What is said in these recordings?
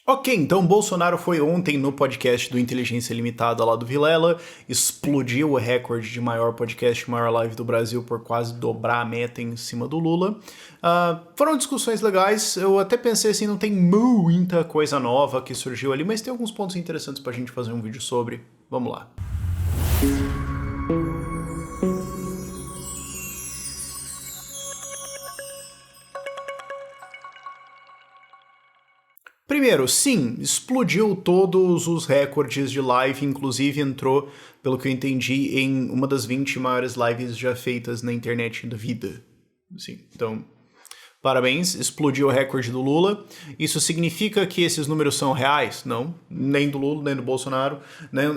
Ok, então Bolsonaro foi ontem no podcast do Inteligência Limitada lá do Vilela, explodiu o recorde de maior podcast, maior live do Brasil por quase dobrar a meta em cima do Lula. Foram discussões legais, eu até pensei assim, não tem muita coisa nova que surgiu ali, mas tem alguns pontos interessantes pra gente fazer um vídeo sobre. Vamos lá. Primeiro, sim, explodiu todos os recordes de live, inclusive entrou, pelo que eu entendi, em uma das 20 maiores lives já feitas na internet da vida. Sim, então, parabéns, explodiu o recorde do Lula. Isso significa que esses números são reais? Não, nem do Lula, nem do Bolsonaro.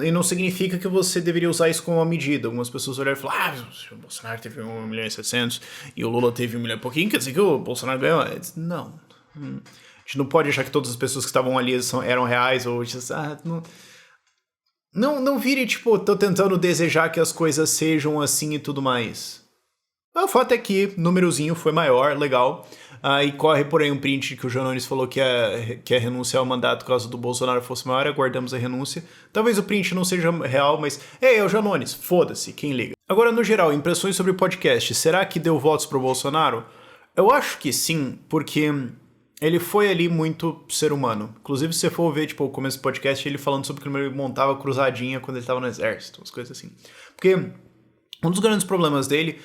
E não significa que você deveria usar isso como uma medida. Algumas pessoas olharam e falaram, o Bolsonaro teve 1 milhão e 700 e o Lula teve 1 milhão e pouquinho, quer dizer que o Bolsonaro ganhou? Não. A gente não pode achar que todas as pessoas que estavam ali eram reais ou não vire, tipo, tô tentando desejar que as coisas sejam assim e tudo mais. O fato é que o númerozinho foi maior, legal. E corre por aí um print que o Janones falou que ia renunciar ao mandato caso do Bolsonaro fosse maior, aguardamos a renúncia. Talvez o print não seja real, mas é o Janones, foda-se, quem liga. Agora, no geral, impressões sobre o podcast, será que deu votos pro Bolsonaro? Eu acho que sim, porque ele foi ali muito ser humano. Inclusive, se você for ver, tipo, o começo do podcast, ele falando sobre como ele montava cruzadinha quando ele tava no exército, as coisas assim. Porque um dos grandes problemas dele,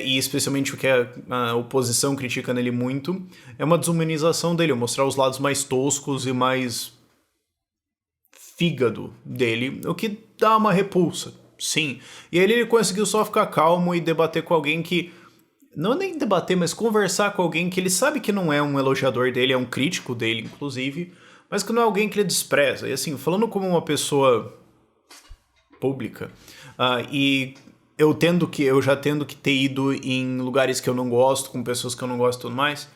e especialmente o que a oposição critica nele muito, é uma desumanização dele, mostrar os lados mais toscos e mais fígado dele, o que dá uma repulsa, sim. E aí ele conseguiu só ficar calmo e debater com alguém que não nem debater, mas conversar com alguém que ele sabe que não é um elogiador dele, é um crítico dele, inclusive, mas que não é alguém que ele despreza. E assim, falando como uma pessoa pública, e eu já tendo que ter ido em lugares que eu não gosto, com pessoas que eu não gosto e tudo mais,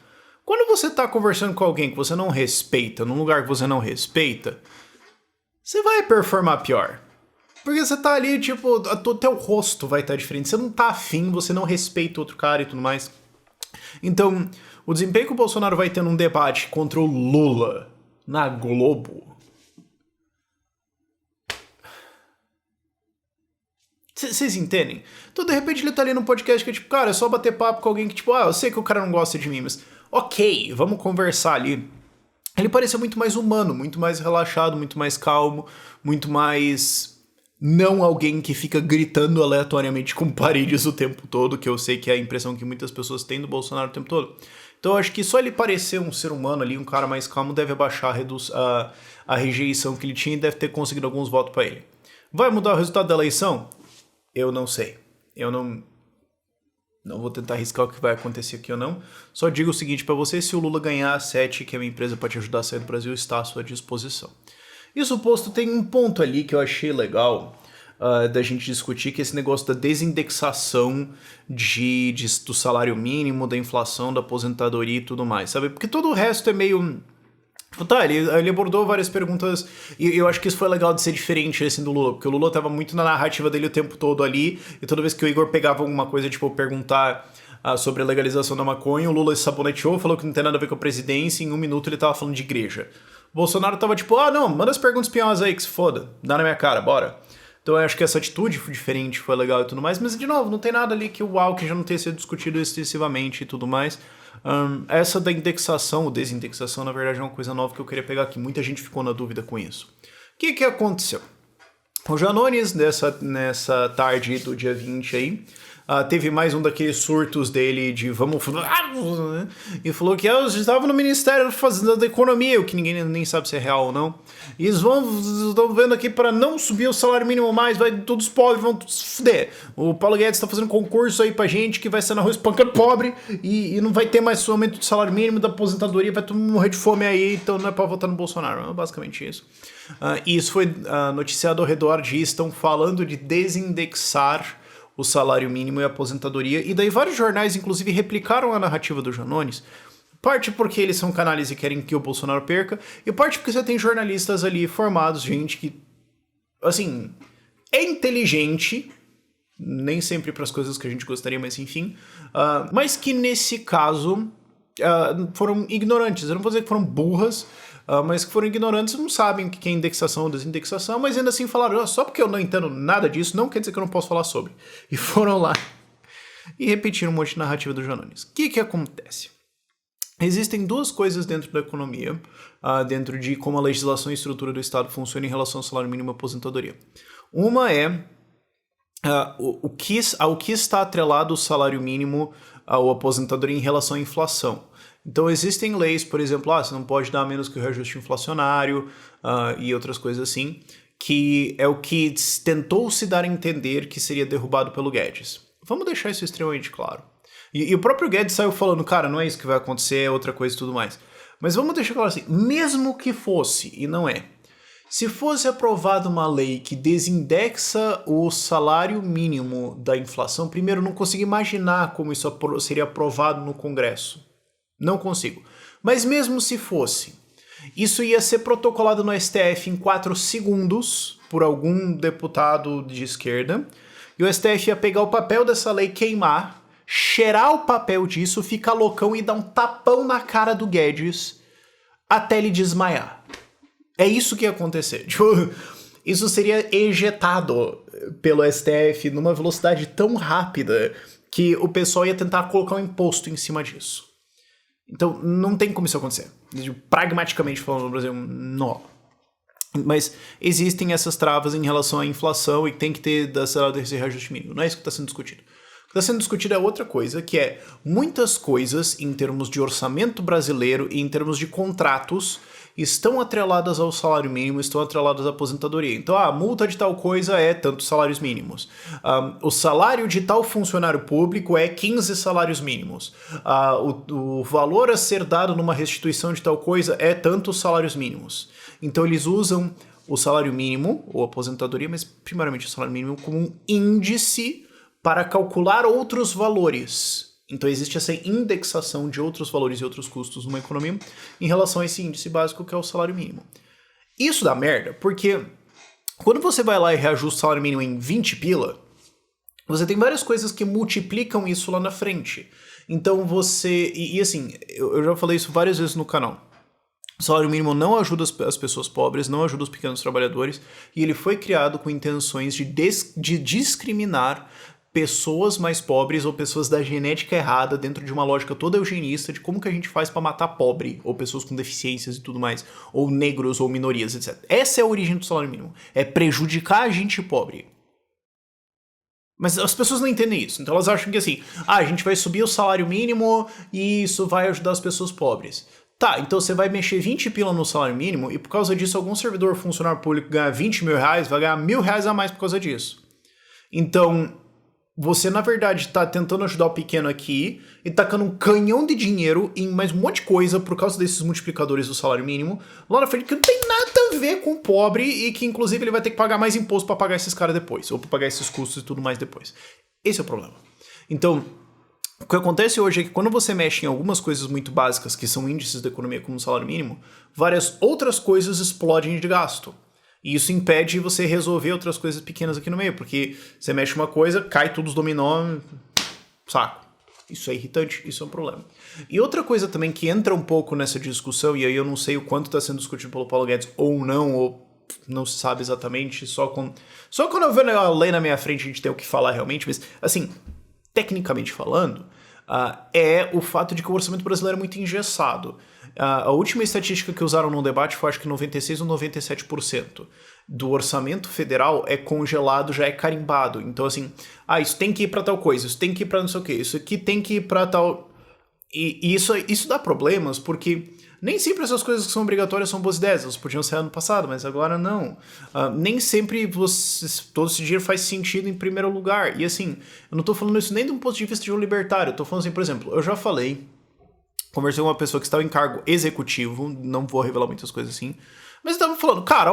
quando você tá conversando com alguém que você não respeita, num lugar que você não respeita, você vai performar pior. Porque você tá ali, tipo, teu rosto vai estar diferente. Você não tá afim, você não respeita outro cara e tudo mais. Então, o desempenho que o Bolsonaro vai ter num debate contra o Lula na Globo. Vocês entendem? Então, de repente, ele tá ali num podcast que é tipo, cara, é só bater papo com alguém que, tipo, eu sei que o cara não gosta de mim, mas ok, vamos conversar ali. Ele pareceu muito mais humano, muito mais relaxado, muito mais calmo, muito mais não alguém que fica gritando aleatoriamente com paredes o tempo todo, que eu sei que é a impressão que muitas pessoas têm do Bolsonaro o tempo todo. Então eu acho que só ele parecer um ser humano ali, um cara mais calmo, deve abaixar a rejeição que ele tinha e deve ter conseguido alguns votos pra ele. Vai mudar o resultado da eleição? Eu não sei. Eu não vou tentar arriscar o que vai acontecer aqui ou não. Só digo o seguinte pra você, se o Lula ganhar a 7, que é uma empresa pra te ajudar a sair do Brasil, está à sua disposição. Isso posto, tem um ponto ali que eu achei legal da gente discutir, que é esse negócio da desindexação do salário mínimo, da inflação, da aposentadoria e tudo mais, sabe? Porque todo o resto é meio... Tá, ele abordou várias perguntas e eu acho que isso foi legal de ser diferente assim do Lula, porque o Lula tava muito na narrativa dele o tempo todo ali, e toda vez que o Igor pegava alguma coisa, tipo, perguntar sobre a legalização da maconha, o Lula se saboneteou, falou que não tem nada a ver com a presidência, e em 1 minuto ele tava falando de igreja. O Bolsonaro tava tipo, não, manda as perguntas piores aí, que se foda, dá na minha cara, bora. Então eu acho que essa atitude foi diferente, foi legal e tudo mais, mas de novo, não tem nada ali que que já não tenha sido discutido excessivamente e tudo mais. Essa da indexação, ou desindexação, na verdade é uma coisa nova que eu queria pegar aqui, muita gente ficou na dúvida com isso. O que aconteceu? O Janones, nessa tarde do dia 20 aí, teve mais um daqueles surtos dele de vamos... E falou que eles estavam no Ministério da Economia, o que ninguém nem sabe se é real ou não. E eles estão vendo aqui para não subir o salário mínimo mais, todos os pobres vão se fuder. O Paulo Guedes tá fazendo concurso aí pra gente que vai ser na rua espancando pobre e não vai ter mais aumento do salário mínimo, da aposentadoria, vai todo mundo morrer de fome aí, então não é pra votar no Bolsonaro. É basicamente isso. E isso foi noticiado ao redor de estão falando de desindexar o salário mínimo e a aposentadoria, e daí vários jornais, inclusive, replicaram a narrativa do Janones, parte porque eles são canais e querem que o Bolsonaro perca, e parte porque você tem jornalistas ali formados, gente que, assim, é inteligente, nem sempre para as coisas que a gente gostaria, mas enfim, mas que nesse caso foram ignorantes. Eu não vou dizer que foram burras, mas que foram ignorantes, não sabem o que é indexação ou desindexação, mas ainda assim falaram, só porque eu não entendo nada disso, não quer dizer que eu não posso falar sobre. E foram lá e repetiram um monte de narrativa do Janones. O que acontece? Existem duas coisas dentro da economia, dentro de como a legislação e a estrutura do Estado funciona em relação ao salário mínimo e à aposentadoria. Uma é o que está atrelado o salário mínimo ou aposentadoria em relação à inflação. Então existem leis, por exemplo, você não pode dar menos que o reajuste inflacionário e outras coisas assim, que é o que tentou se dar a entender que seria derrubado pelo Guedes. Vamos deixar isso extremamente claro. E o próprio Guedes saiu falando, cara, não é isso que vai acontecer, é outra coisa e tudo mais. Mas vamos deixar claro assim, mesmo que fosse, e não é, se fosse aprovada uma lei que desindexa o salário mínimo da inflação, primeiro, não consigo imaginar como isso seria aprovado no Congresso. Não consigo. Mas mesmo se fosse, isso ia ser protocolado no STF em 4 segundos por algum deputado de esquerda, e o STF ia pegar o papel dessa lei, queimar, cheirar o papel disso, ficar loucão e dar um tapão na cara do Guedes até ele desmaiar. É isso que ia acontecer. Isso seria ejetado pelo STF numa velocidade tão rápida que o pessoal ia tentar colocar um imposto em cima disso. Então, não tem como isso acontecer. Pragmaticamente falando no Brasil, não. Mas existem essas travas em relação à inflação e tem que ter esse reajuste mínimo. Não é isso que está sendo discutido. O que está sendo discutido é outra coisa, que é muitas coisas em termos de orçamento brasileiro e em termos de contratos estão atreladas ao salário mínimo, estão atreladas à aposentadoria. Então, a multa de tal coisa é tantos salários mínimos. O salário de tal funcionário público é 15 salários mínimos. O valor a ser dado numa restituição de tal coisa é tantos salários mínimos. Então, eles usam o salário mínimo, ou aposentadoria, mas primeiramente o salário mínimo, como um índice para calcular outros valores. Então existe essa indexação de outros valores e outros custos numa economia em relação a esse índice básico que é o salário mínimo. Isso dá merda, porque quando você vai lá e reajusta o salário mínimo em 20 pila, você tem várias coisas que multiplicam isso lá na frente. Então você... E assim, eu já falei isso várias vezes no canal. O salário mínimo não ajuda as pessoas pobres, não ajuda os pequenos trabalhadores, e ele foi criado com intenções de discriminar pessoas mais pobres ou pessoas da genética errada dentro de uma lógica toda eugenista de como que a gente faz para matar pobre ou pessoas com deficiências e tudo mais, ou negros ou minorias, etc. Essa é a origem do salário mínimo. É prejudicar a gente pobre. Mas as pessoas não entendem isso. Então elas acham que assim, a gente vai subir o salário mínimo e isso vai ajudar as pessoas pobres. Tá, então você vai mexer 20 pila no salário mínimo e por causa disso algum servidor funcionário público ganha 20 mil reais, vai ganhar R$1.000 a mais por causa disso. Então... você, na verdade, tá tentando ajudar o pequeno aqui e tacando um canhão de dinheiro em mais um monte de coisa por causa desses multiplicadores do salário mínimo lá na frente que não tem nada a ver com o pobre e que, inclusive, ele vai ter que pagar mais imposto pra pagar esses caras depois, ou pra pagar esses custos e tudo mais depois. Esse é o problema. Então, o que acontece hoje é que quando você mexe em algumas coisas muito básicas, que são índices da economia como o salário mínimo, várias outras coisas explodem de gasto. E isso impede você resolver outras coisas pequenas aqui no meio, porque você mexe uma coisa, cai tudo os dominó, saco. Isso é irritante, isso é um problema. E outra coisa também que entra um pouco nessa discussão, e aí eu não sei o quanto está sendo discutido pelo Paulo Guedes ou não se sabe exatamente, só quando eu vejo a lei na minha frente a gente tem o que falar realmente, mas assim, tecnicamente falando, é o fato de que o orçamento brasileiro é muito engessado. A última estatística que usaram no debate foi acho que 96% ou 97% do orçamento federal é congelado, já é carimbado. Então assim, isso tem que ir pra tal coisa, isso tem que ir pra não sei o que, isso aqui tem que ir pra tal... E isso dá problemas, porque nem sempre essas coisas que são obrigatórias são boas ideias. Elas podiam ser ano passado, mas agora não. Nem sempre todo esse dinheiro faz sentido em primeiro lugar. E assim, eu não tô falando isso nem de um ponto de vista de um libertário. Eu tô falando assim, por exemplo, eu já falei... conversei com uma pessoa que estava em cargo executivo, não vou revelar muitas coisas assim, mas estava falando, cara,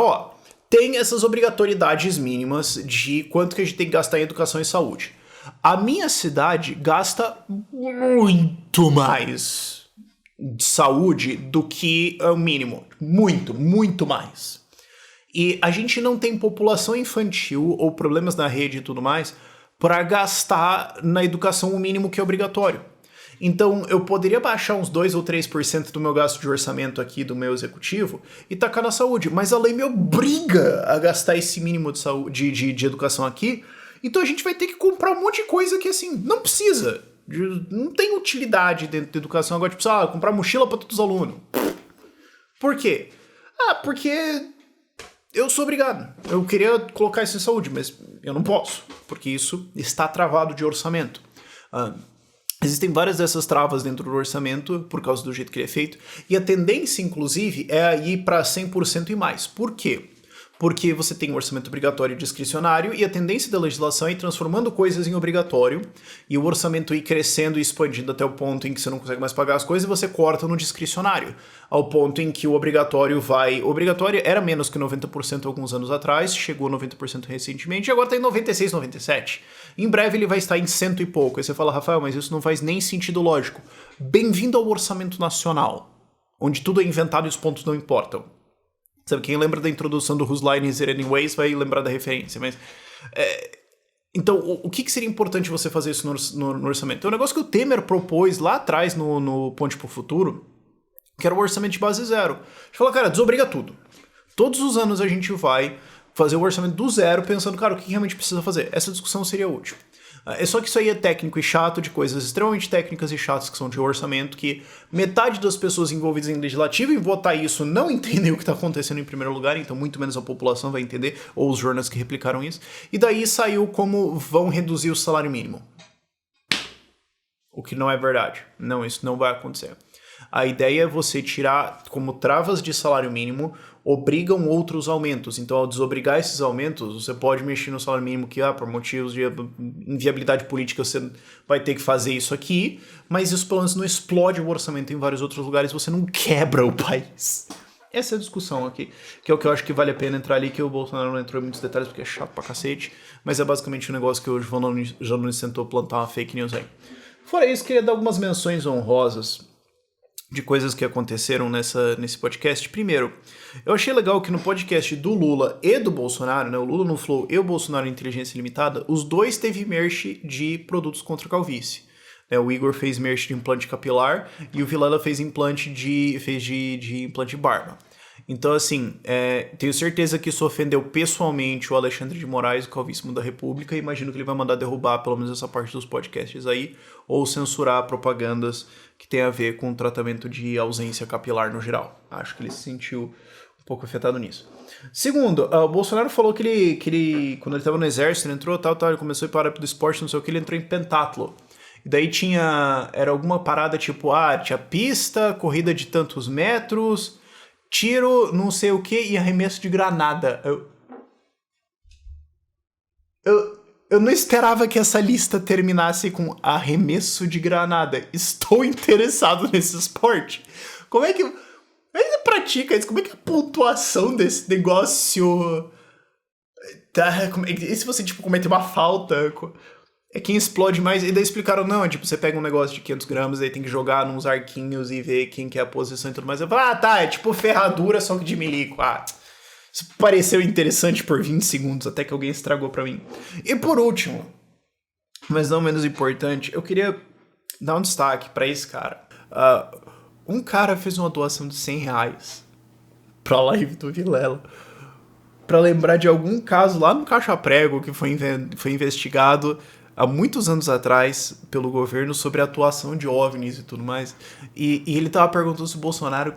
tem essas obrigatoriedades mínimas de quanto que a gente tem que gastar em educação e saúde. A minha cidade gasta muito mais de saúde do que o mínimo. Muito, muito mais. E a gente não tem população infantil ou problemas na rede e tudo mais para gastar na educação o mínimo que é obrigatório. Então eu poderia baixar uns 2 ou 3% do meu gasto de orçamento aqui do meu executivo e tacar na saúde, mas a lei me obriga a gastar esse mínimo de, saúde, de educação aqui, então a gente vai ter que comprar um monte de coisa que assim, não precisa, não tem utilidade dentro da educação agora, tipo, comprar mochila para todos os alunos. Por quê? Porque eu sou obrigado. Eu queria colocar isso em saúde, mas eu não posso, porque isso está travado de orçamento. Existem várias dessas travas dentro do orçamento por causa do jeito que ele é feito, e a tendência, inclusive, é ir para 100% e mais. Por quê? Porque você tem um orçamento obrigatório e discricionário, e a tendência da legislação é ir transformando coisas em obrigatório, e o orçamento ir crescendo e expandindo até o ponto em que você não consegue mais pagar as coisas e você corta no discricionário, ao ponto em que o obrigatório vai... O obrigatório era menos que 90% alguns anos atrás, chegou a 90% recentemente, e agora está em 96, 97. Em breve ele vai estar em 100 e pouco. Aí você fala, Rafael, mas isso não faz nem sentido lógico. Bem-vindo ao orçamento nacional, onde tudo é inventado e os pontos não importam. Sabe, quem lembra da introdução do Whose Line Is It Anyways vai lembrar da referência, mas... Então, o que seria importante você fazer isso no orçamento? É um negócio que o Temer propôs lá atrás no Ponte pro Futuro, que era o orçamento de base zero. A gente falou, cara, desobriga tudo. Todos os anos a gente vai fazer o orçamento do zero, pensando, cara, o que realmente precisa fazer? Essa discussão seria útil. É só que isso aí é técnico e chato, de coisas extremamente técnicas e chatas que são de orçamento, que metade das pessoas envolvidas em legislativo e votar isso não entendem o que está acontecendo em primeiro lugar, então muito menos a população vai entender, ou os jornais que replicaram isso. E daí saiu como vão reduzir o salário mínimo. O que não é verdade. Não, isso não vai acontecer. A ideia é você tirar como travas de salário mínimo obrigam outros aumentos. Então, ao desobrigar esses aumentos, você pode mexer no salário mínimo que, por motivos de inviabilidade política, você vai ter que fazer isso aqui, mas isso, pelo menos, não explode o orçamento em vários outros lugares, você não quebra o país. Essa é a discussão aqui, que é o que eu acho que vale a pena entrar ali, que o Bolsonaro não entrou em muitos detalhes, porque é chato pra cacete, mas é basicamente um negócio que o João Nunes tentou plantar uma fake news aí. Fora isso, queria dar algumas menções honrosas de coisas que aconteceram nesse podcast. Primeiro, eu achei legal que no podcast do Lula e do Bolsonaro, né, o Lula no Flow e o Bolsonaro em Inteligência Limitada, os dois teve merch de produtos contra a calvície. O Igor fez merch de implante capilar e o Vilela fez implante de implante de barba. Então, assim, tenho certeza que isso ofendeu pessoalmente o Alexandre de Moraes, o calvíssimo da República, e imagino que ele vai mandar derrubar pelo menos essa parte dos podcasts aí, ou censurar propagandas que tem a ver com o tratamento de ausência capilar no geral. Acho que ele se sentiu um pouco afetado nisso. Segundo, o Bolsonaro falou que ele quando ele estava no exército, ele entrou, ele começou a ir para a área do esporte, não sei o que, ele entrou em pentatlo. E daí era alguma parada tipo, tinha pista, corrida de tantos metros, tiro, não sei o que, e arremesso de granada. Eu não esperava que essa lista terminasse com arremesso de granada. Estou interessado nesse esporte. Como é que ele pratica isso? Como é que é a pontuação desse negócio... E se você, comete uma falta... É quem explode mais. E daí explicaram, não, você pega um negócio de 500 gramas, aí tem que jogar nos arquinhos e ver quem que é a posição e tudo mais. Eu falo, é tipo ferradura, só que de milico. Isso pareceu interessante por 20 segundos, até que alguém estragou pra mim. E por último, mas não menos importante, eu queria dar um destaque pra esse cara. Um cara fez uma doação de R$100 pra live do Vilela, pra lembrar de algum caso lá no Caixa Prego que foi investigado há muitos anos atrás pelo governo sobre a atuação de OVNIs e tudo mais. E ele tava perguntando se o Bolsonaro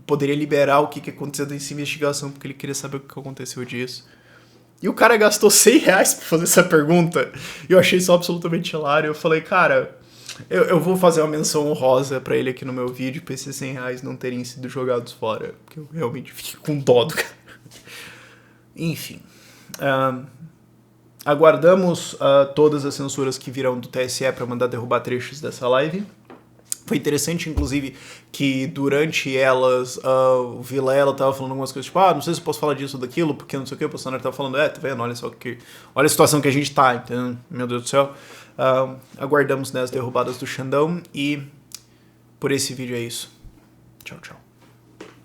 poderia liberar o que aconteceu nessa investigação, porque ele queria saber o que aconteceu disso. E o cara gastou R$100 pra fazer essa pergunta. E eu achei isso absolutamente hilário. Eu falei, cara, eu vou fazer uma menção honrosa pra ele aqui no meu vídeo, pra esses R$100 não terem sido jogados fora. Porque eu realmente fiquei com dó do cara. Enfim. Aguardamos todas as censuras que virão do TSE para mandar derrubar trechos dessa live. Foi interessante, inclusive, que durante elas o Vilela tava falando algumas coisas, tipo, não sei se eu posso falar disso ou daquilo, porque não sei o que, o Bolsonaro tava falando, tá vendo, olha a situação que a gente tá, entendeu? Meu Deus do céu. Aguardamos, as derrubadas do Xandão, e por esse vídeo é isso. Tchau, tchau.